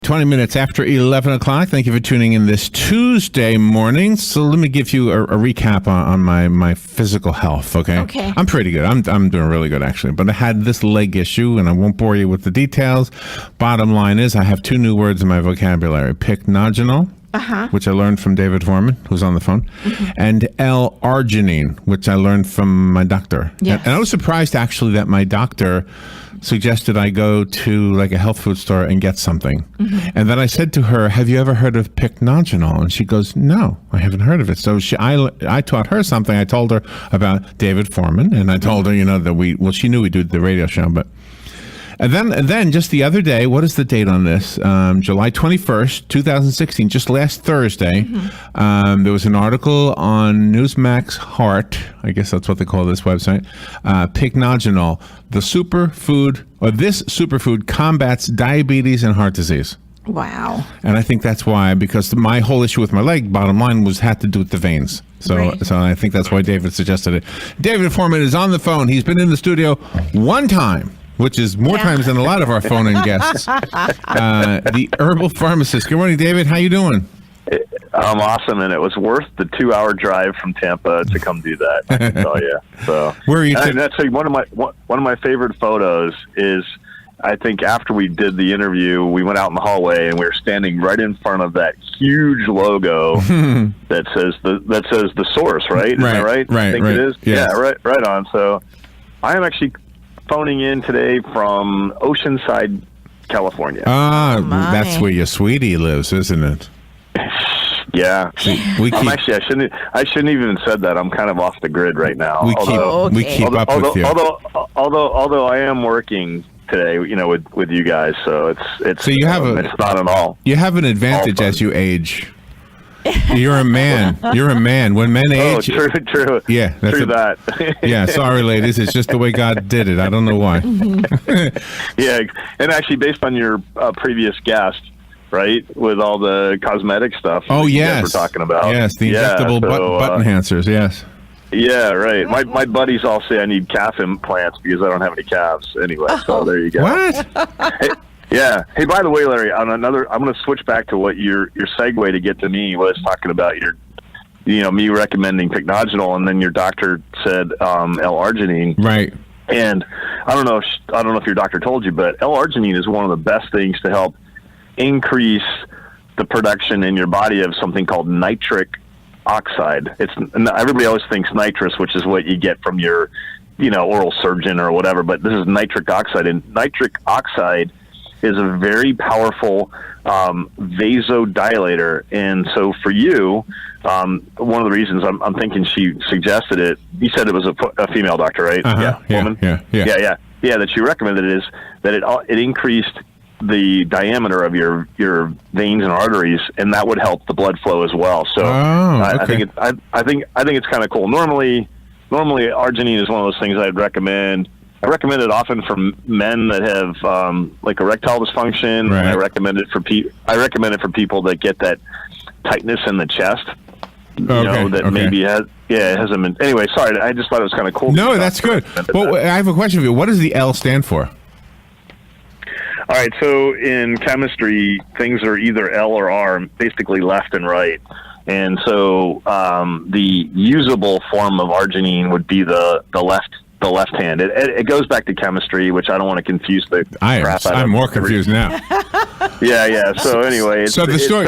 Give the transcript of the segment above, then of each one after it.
20 minutes after 11 o'clock. Thank you for tuning in this Tuesday morning. So let me give you a recap on my physical health, okay? Okay. I'm pretty good. I'm doing really good, actually. But I had this leg issue, and I won't bore you with the details. Bottom line is I have two new words in my vocabulary. Pycnogenol, which I learned from David Foreman, who's on the phone, and L-arginine, which I learned from my doctor. Yes. And I was surprised, actually, that my doctor suggested I go to like a health food store and get something. And then I said to her, have you ever heard of pycnogenol? And she goes, no, I haven't heard of it. So I taught her something. I told her about David Foreman, and I told her, that she knew we do the radio show, but and then just the other day, what is the date on this? July 21st, 2016, just last Thursday, there was an article on Newsmax Heart, I guess that's what they call this website, pycnogenol, this superfood combats diabetes and heart disease. Wow. And I think that's why, because my whole issue with my leg, bottom line, had to do with the veins. So I think that's why David suggested it. David Foreman is on the phone. He's been in the studio one time, which is more times than a lot of our phone-in guests. The herbal pharmacist. Good morning, David. How you doing? I'm awesome, and it was worth the 2-hour drive from Tampa to come do that. I can tell you. So, where are you? And actually, one of my favorite photos is, I think after we did the interview, we went out in the hallway and we were standing right in front of that huge logo that says the source. Right? Is that right? Right. I think it is. Yes. Yeah. Right on. So, I am actually phoning in today from Oceanside, California. That's where your sweetie lives, isn't it? Yeah. We keep, I shouldn't even said that. I'm kind of off the grid right now. We keep up with you. Although I am working today, with you guys, so it's so you have it's not at all. You have an advantage as you age. You're a man. You're a man. When men age... Oh, true. Yeah. True that. Yeah, sorry, ladies. It's just the way God did it. I don't know why. Yeah, and actually, based on your previous guest, right, with all the cosmetic stuff you guys were talking about. Yes, the injectable butt enhancers, yes. Yeah, right. My buddies all say I need calf implants because I don't have any calves anyway, so there you go. What? Yeah. Hey, by the way, Larry, I'm going to switch back to what your segue to get to me was talking about me recommending pycnogenol, and then your doctor said L-arginine. Right. And I don't know if your doctor told you, but L-arginine is one of the best things to help increase the production in your body of something called nitric oxide. Everybody always thinks nitrous, which is what you get from your, oral surgeon or whatever, but this is nitric oxide, and nitric oxide is a very powerful vasodilator. And so for you, one of the reasons I'm thinking she suggested it, you said it was a female doctor, right? Woman? Yeah, that she recommended it, is that it increased the diameter of your veins and arteries, and that would help the blood flow as well. So I think it's kind of cool. Normally arginine is one of those things I'd recommend. I recommend it often for men that have like erectile dysfunction. Right. I recommend it for people that get that tightness in the chest. Maybe has them. Anyway, sorry, I just thought it was kind of cool. No, that's good. Well, I have a question for you. What does the L stand for? All right, so in chemistry, things are either L or R, basically left and right. And so the usable form of arginine would be the left hand. It goes back to chemistry, which I don't want to confuse the crap out of. I'm more confused now. Yeah. So anyway, the store.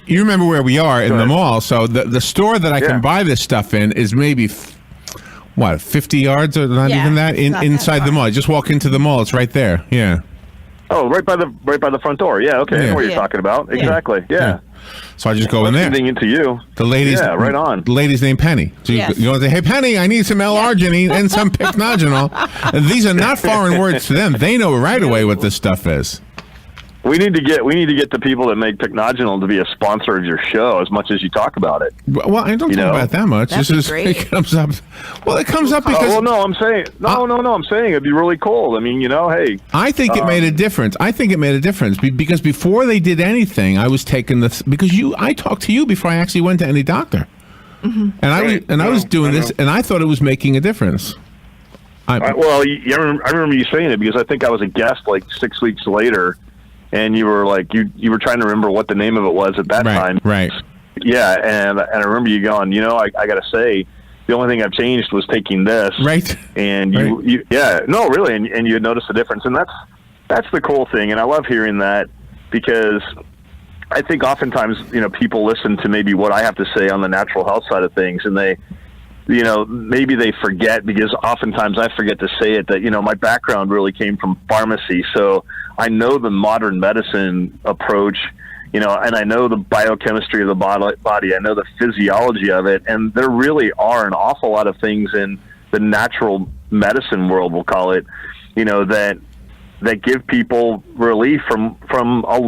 You remember where we are in the mall? So the store that I can buy this stuff in is maybe 50 yards or not even that inside the mall. I just walk into the mall. It's right there. Yeah. Oh, right by the front door. Yeah. Okay. I know what you're talking about. Exactly. Yeah. So I just go in there. Into you. The ladies. Yeah. Right on. The lady's named Penny. So you want to say, "Hey, Penny, I need some L-arginine and some pycnogenol." These are not foreign words to them. They know right away what this stuff is. We need to get the people that make pycnogenol to be a sponsor of your show as much as you talk about it. Well, I don't talk about that much. It comes up. Well, it comes up because. I'm saying I'm saying it'd be really cool. I mean, hey. I think it made a difference. Because before they did anything, I was taking this because I talked to you before I actually went to any doctor, and I was doing this, and I thought it was making a difference. I remember you saying it because I think I was a guest like 6 weeks later. and you were like, you were trying to remember what the name of it was at that time. Right. Yeah. And I remember you going, I got to say, the only thing I've changed was taking this. Right. And you no, really. And you had noticed the difference. And that's the cool thing. And I love hearing that, because I think oftentimes, people listen to maybe what I have to say on the natural health side of things, and they, maybe they forget, because oftentimes I forget to say it, that, my background really came from pharmacy. So I know the modern medicine approach, and I know the biochemistry of the body. I know the physiology of it. And there really are an awful lot of things in the natural medicine world, we'll call it, that give people relief from a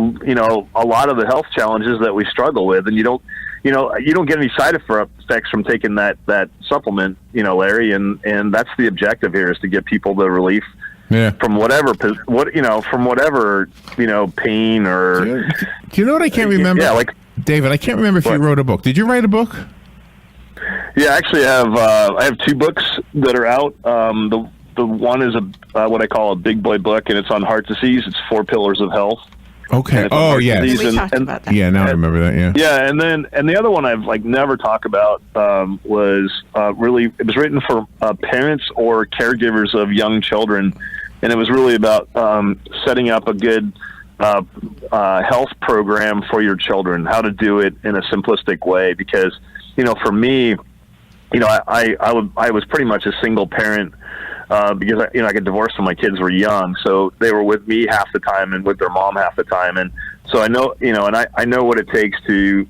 lot of the health challenges that we struggle with. And you don't get any side effects from taking that supplement, Larry. And that's the objective here, is to get people the relief from whatever pain or. Do you know what I can't remember? Yeah, like David, I can't remember if you wrote a book. Did you write a book? Yeah, actually, I have 2 books that are out. The one is what I call a big boy book, and it's on heart disease. It's 4 Pillars of Health. Okay. Oh, yeah. We talked about that. Yeah, now I remember that. Yeah. Yeah, and the other one I've never talked about was really, it was written for parents or caregivers of young children, and it was really about setting up a good health program for your children, how to do it in a simplistic way. Because for me, I was pretty much a single parent. Because I got divorced when my kids were young, so they were with me half the time and with their mom half the time, and so I know, and I know what it takes to,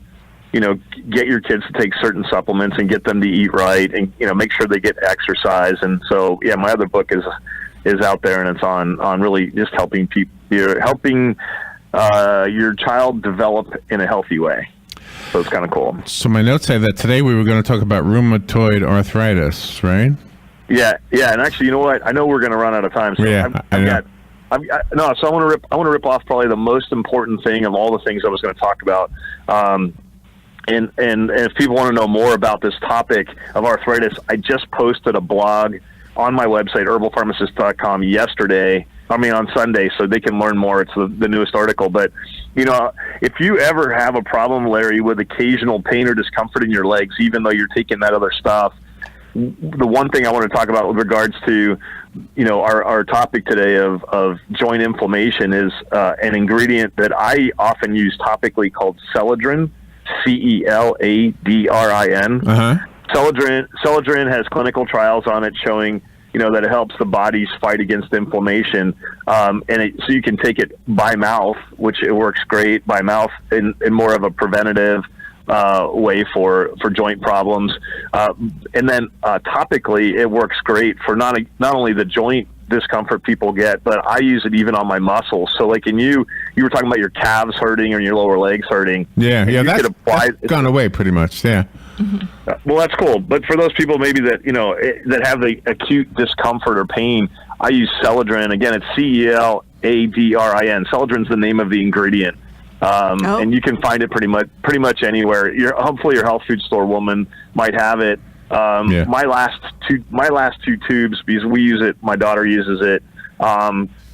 get your kids to take certain supplements and get them to eat right, and make sure they get exercise. And so, yeah, my other book is out there, and it's on really just helping your child develop in a healthy way. So it's kind of cool. So my notes say that today we were going to talk about rheumatoid arthritis, right? Yeah, and actually, you know what? I know we're going to run out of time. So yeah, So I want to rip off probably the most important thing of all the things I was going to talk about. And if people want to know more about this topic of arthritis, I just posted a blog on my website, herbalpharmacist.com, on Sunday, so they can learn more. It's the newest article. But, if you ever have a problem, Larry, with occasional pain or discomfort in your legs, even though you're taking that other stuff, the one thing I want to talk about with regards to, our topic today of joint inflammation is an ingredient that I often use topically called Celadrin, Celadrin. Celadrin has clinical trials on it showing, that it helps the body's fight against inflammation. So you can take it by mouth, which it works great by mouth in more of a preventative way for joint problems, and then topically it works great for not only the joint discomfort people get, but I use it even on my muscles. So like you were talking about your calves hurting or your lower legs hurting. Yeah, that's gone away pretty much. Yeah. Well, that's cool. But for those people maybe that that have the acute discomfort or pain, I use Celadrin. Again, it's Celadrin. Celadrin's the name of the ingredient. And you can find it pretty much anywhere. Hopefully your health food store woman might have it. My last two tubes, because we use it, my daughter uses it.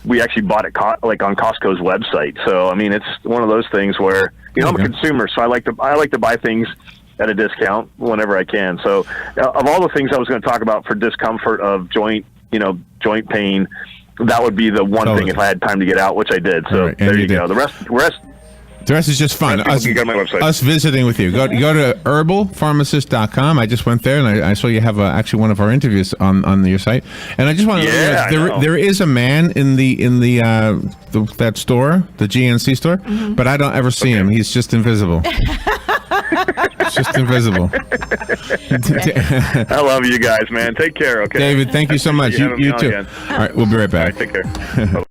We actually bought it on Costco's website. So I mean, it's one of those things where I'm a consumer, so I like to buy things at a discount whenever I can. So of all the things I was going to talk about for discomfort of joint pain, that would be the one thing if I had time to get out, which I did. So there you go. The rest is just fun. Us visiting with you. Go to herbalpharmacist.com. I just went there and I saw you have actually one of our interviews on your site. And I just want to there is a man in that store, the GNC store, but I don't ever see him. He's just invisible. Just invisible. I love you guys, man. Take care. Okay, David. Thank you so much. You too. Again. All right, we'll be right back. All right, take care.